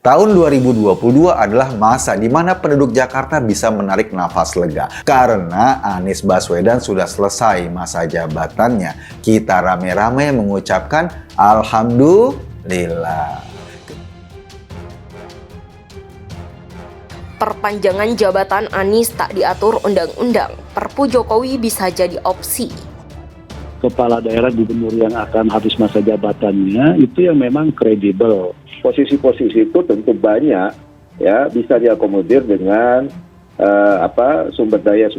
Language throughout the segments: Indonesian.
Tahun 2022 adalah masa di mana penduduk Jakarta bisa menarik nafas lega. Karena Anies Baswedan sudah selesai masa jabatannya. Kita rame-rame mengucapkan Alhamdulillah. Perpanjangan jabatan Anies tak diatur undang-undang. Perpu Jokowi bisa jadi opsi. Kepala daerah gubernur yang akan habis masa jabatannya itu yang memang kredibel. Posisi-posisi itu tentu banyak ya, bisa diakomodir dengan sumber daya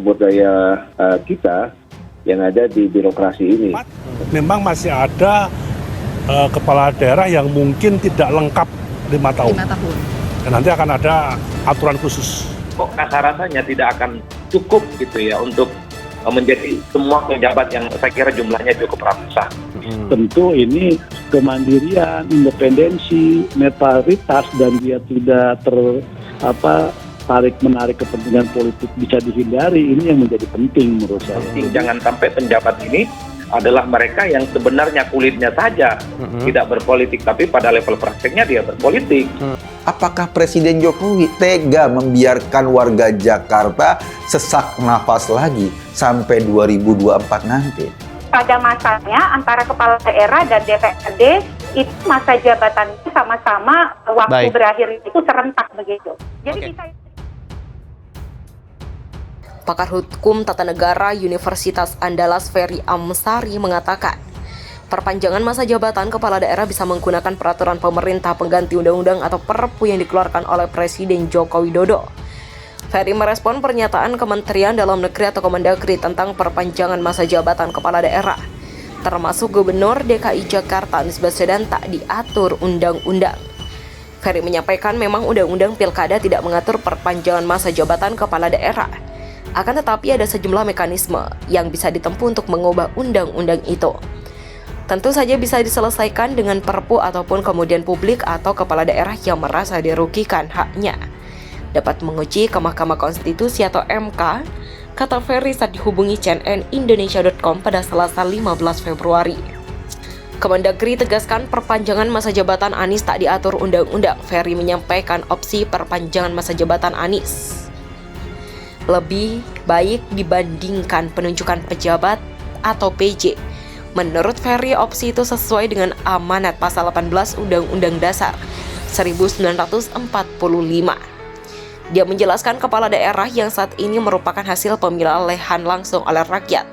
kita yang ada di birokrasi ini. Memang masih ada kepala daerah yang mungkin tidak lengkap 5 tahun. Dan nanti akan ada aturan khusus. Kok rasa-rasanya tidak akan cukup gitu ya untuk menjadi semua pejabat yang saya kira jumlahnya cukup ratusan. Tentu ini kemandirian, independensi, netralitas, dan dia tidak tarik-menarik kepentingan politik bisa dihindari. Ini yang menjadi penting menurut saya. Jangan sampai penjabat ini adalah mereka yang sebenarnya kulitnya saja tidak berpolitik, tapi pada level prakteknya dia berpolitik. Apakah Presiden Jokowi tega membiarkan warga Jakarta sesak nafas lagi sampai 2024 nanti? Pada masanya antara kepala daerah dan DPRD itu masa jabatannya sama-sama waktu berakhir itu serentak begitu. Jadi bisa. Pakar Hukum Tata Negara Universitas Andalas Ferry Amsari mengatakan, perpanjangan masa jabatan kepala daerah bisa menggunakan peraturan pemerintah pengganti undang-undang atau Perpu yang dikeluarkan oleh Presiden Joko Widodo. Ferry merespon pernyataan Kementerian Dalam Negeri atau Kemendagri tentang perpanjangan masa jabatan kepala daerah, termasuk Gubernur DKI Jakarta Anies Baswedan tak diatur undang-undang. Ferry menyampaikan memang undang-undang Pilkada tidak mengatur perpanjangan masa jabatan kepala daerah. Akan tetapi ada sejumlah mekanisme yang bisa ditempuh untuk mengubah undang-undang itu. Tentu saja bisa diselesaikan dengan Perpu ataupun kemudian publik atau kepala daerah yang merasa dirugikan haknya dapat menguji ke Mahkamah Konstitusi atau MK, kata Ferry saat dihubungi cnnindonesia.com pada Selasa 15 Februari. Kemendagri tegaskan perpanjangan masa jabatan Anies tak diatur undang-undang. Ferry menyampaikan opsi perpanjangan masa jabatan Anies lebih baik dibandingkan penunjukan pejabat atau PJ. Menurut Ferry, opsi itu sesuai dengan amanat pasal 18 Undang-Undang Dasar 1945. Dia menjelaskan kepala daerah yang saat ini merupakan hasil pemilihan langsung oleh rakyat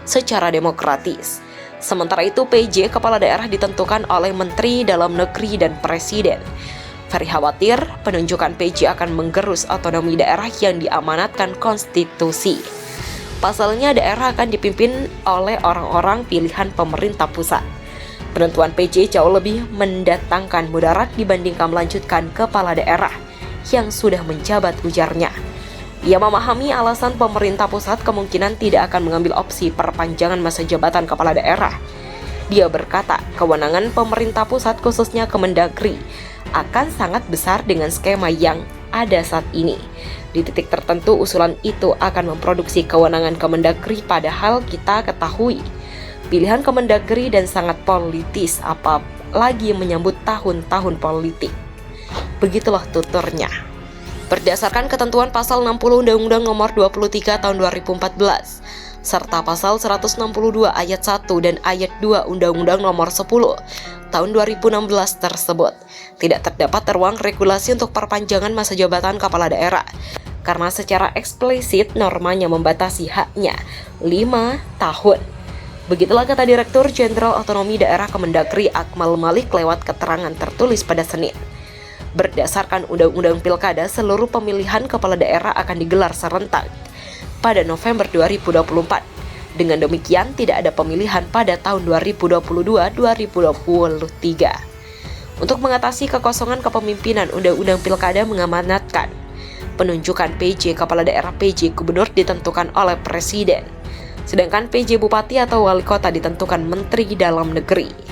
secara demokratis. Sementara itu PJ kepala daerah ditentukan oleh Menteri Dalam Negeri dan Presiden. Ferry khawatir penunjukan PJ akan menggerus otonomi daerah yang diamanatkan konstitusi. Pasalnya daerah akan dipimpin oleh orang-orang pilihan pemerintah pusat. Penentuan PJ jauh lebih mendatangkan mudarat dibandingkan melanjutkan kepala daerah yang sudah menjabat, ujarnya. Ia memahami alasan pemerintah pusat kemungkinan tidak akan mengambil opsi perpanjangan masa jabatan kepala daerah. Dia berkata, kewenangan pemerintah pusat khususnya Kemendagri akan sangat besar dengan skema yang ada saat ini. Di titik tertentu usulan itu akan memproduksi kewenangan Kemendagri, padahal kita ketahui pilihan Kemendagri dan sangat politis, apalagi menyambut tahun-tahun politik. Begitulah tuturnya. Berdasarkan ketentuan pasal 60 Undang-Undang Nomor 23 Tahun 2014 serta pasal 162 ayat 1 dan ayat 2 Undang-Undang Nomor 10 Tahun 2016 tersebut, tidak terdapat ruang regulasi untuk perpanjangan masa jabatan kepala daerah karena secara eksplisit normanya membatasi haknya 5 tahun. Begitulah kata Direktur Jenderal Otonomi Daerah Kemendagri Akmal Malik lewat keterangan tertulis pada Senin. Berdasarkan Undang-Undang Pilkada, seluruh pemilihan kepala daerah akan digelar serentak pada November 2024. Dengan demikian, tidak ada pemilihan pada tahun 2022-2023. Untuk mengatasi kekosongan kepemimpinan, Undang-Undang Pilkada mengamanatkan penunjukan PJ kepala daerah PJ gubernur ditentukan oleh Presiden, sedangkan PJ bupati atau wali kota ditentukan Menteri Dalam Negeri.